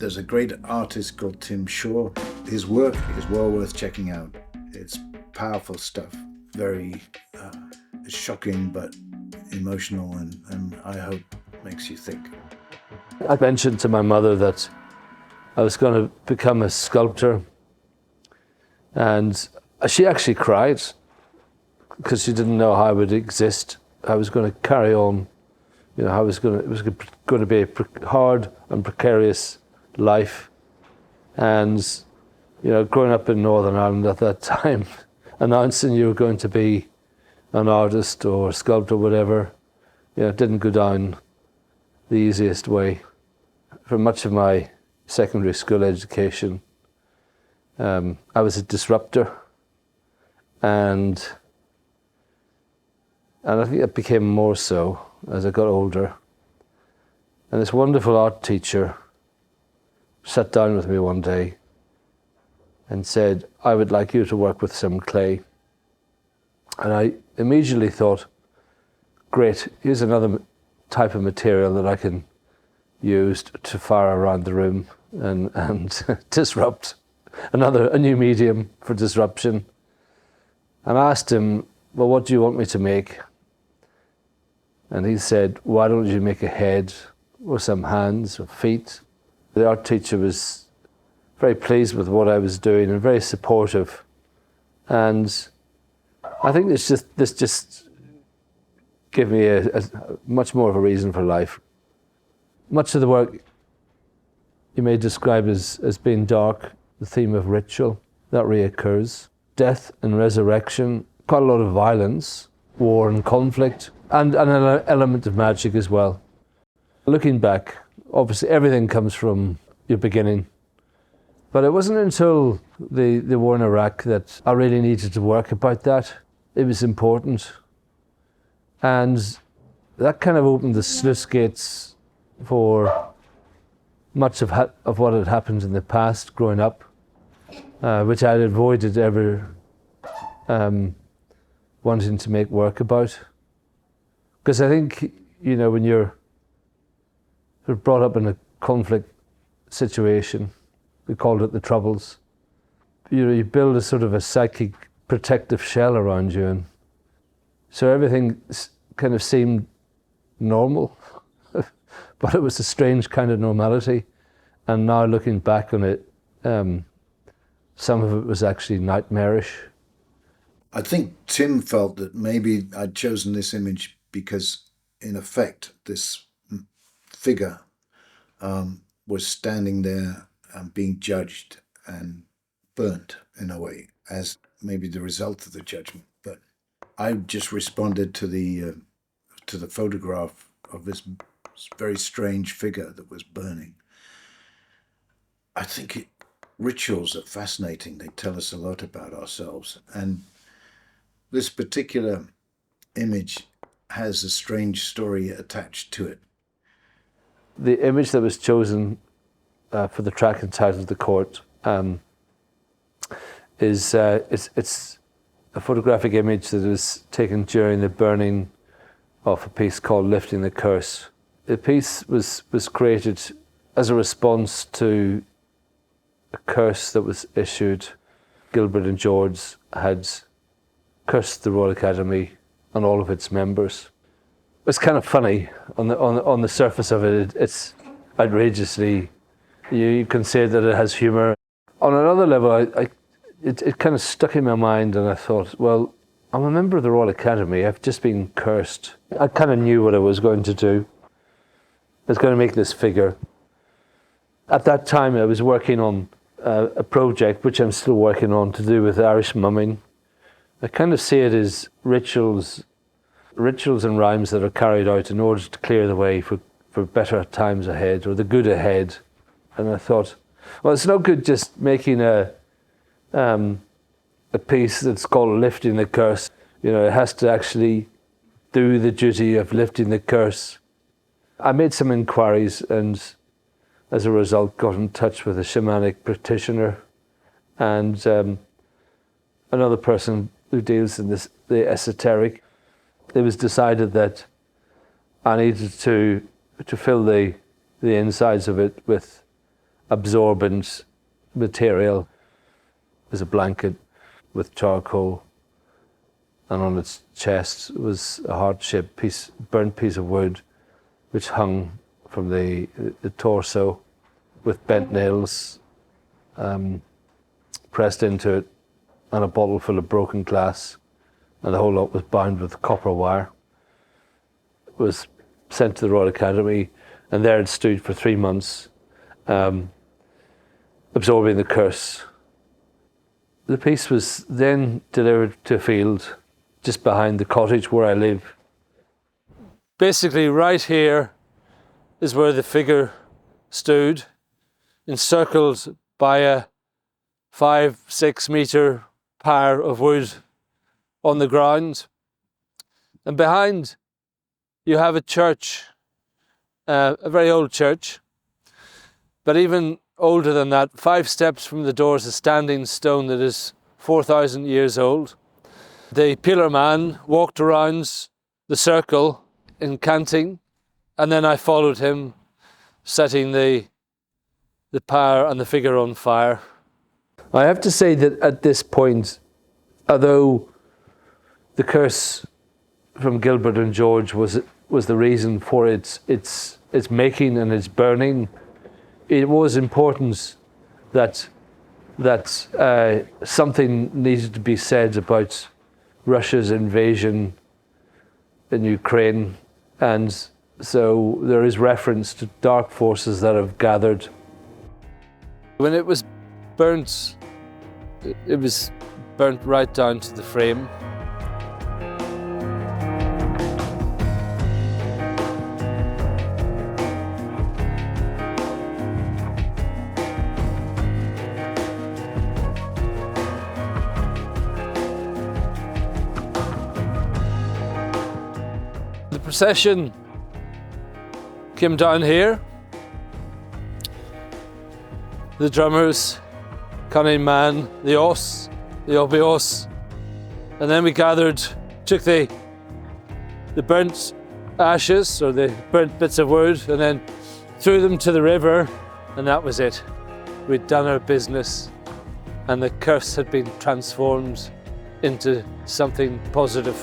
There's a great artist called Tim Shaw. His work is well worth checking out. It's powerful stuff, very shocking but emotional, and I hope makes you think. I mentioned to my mother that I was going to become a sculptor, and she actually cried because she didn't know how I would exist. I was going to carry on, it was going to be a hard and precarious life. And, growing up in Northern Ireland at that time, announcing you were going to be an artist or a sculptor, whatever, it didn't go down the easiest way. For much of my secondary school education, I was a disruptor, and I think it became more so as I got older. And this wonderful art teacher sat down with me one day and said, "I would like you to work with some clay." And I immediately thought, great, here's another type of material that I can use to fire around the room and disrupt, a new medium for disruption. And I asked him, "Well, what do you want me to make?" And he said, "Why don't you make a head or some hands or feet?" The art teacher was very pleased with what I was doing and very supportive. And I think this just gave me a much more of a reason for life. Much of the work you may describe as being dark, the theme of ritual, that reoccurs. Death and resurrection, quite a lot of violence, war and conflict, and an element of magic as well. Looking back, obviously everything comes from your beginning. But it wasn't until the war in Iraq that I really needed to work about that. It was important. And that kind of opened the sluice gates for much of what had happened in the past growing up, which I'd avoided ever wanting to make work about. Because I think, when you're sort of brought up in a conflict situation, we called it the Troubles, you build a sort of a psychic protective shell around you, and so everything kind of seemed normal, but it was a strange kind of normality. And now looking back on it, some of it was actually nightmarish. I think Tim felt that maybe I'd chosen this image because, in effect, this figure was standing there and being judged and burnt in a way as maybe the result of the judgment. But I just responded to the photograph of this very strange figure that was burning. I think rituals are fascinating. They tell us a lot about ourselves. And this particular image has a strange story attached to it. The image that was chosen for the track entitled "The Court" it's a photographic image that was taken during the burning of a piece called "Lifting the Curse." The piece was created as a response to a curse that was issued. Gilbert and George had cursed the Royal Academy and all of its members. It's kind of funny on the surface of it. It's outrageously, you can say that it has humour. On another level, it kind of stuck in my mind, and I thought, well, I'm a member of the Royal Academy. I've just been cursed. I kind of knew what I was going to do. I was going to make this figure. At that time, I was working on a project, which I'm still working on, to do with Irish mumming. I kind of see it as rituals and rhymes that are carried out in order to clear the way for better times ahead, or the good ahead. And I thought, well, it's no good just making a piece that's called "Lifting the Curse." It has to actually do the duty of lifting the curse. I made some inquiries, and as a result got in touch with a shamanic practitioner and another person who deals in the esoteric. It was decided that I needed to fill the insides of it with absorbent material. There's a blanket with charcoal, and on its chest was a heart-shaped burnt piece of wood, which hung from the torso with bent nails pressed into it, and a bottle full of broken glass, and the whole lot was bound with copper wire. It was sent to the Royal Academy, and there it stood for 3 months, absorbing the curse. The piece was then delivered to a field just behind the cottage where I live. Basically, right here is where the figure stood, encircled by a 5-6 metre pyre of wood on the ground. And behind you have a church, a very old church, but even older than that. 5 steps from the door is a standing stone that is 4,000 years old. The pillar man walked around the circle incanting, and then I followed him, setting the pyre and the figure on fire. I have to say that at this point, although the curse from Gilbert and George was the reason for its making and its burning, it was important that something needed to be said about Russia's invasion in Ukraine, and so there is reference to dark forces that have gathered. When it was burnt, it was burnt right down to the frame. The procession came down here. The drummers, cunning man, the os, the obios, and then we gathered, took the burnt ashes or the burnt bits of wood, and then threw them to the river, and that was it. We'd done our business, and the curse had been transformed into something positive.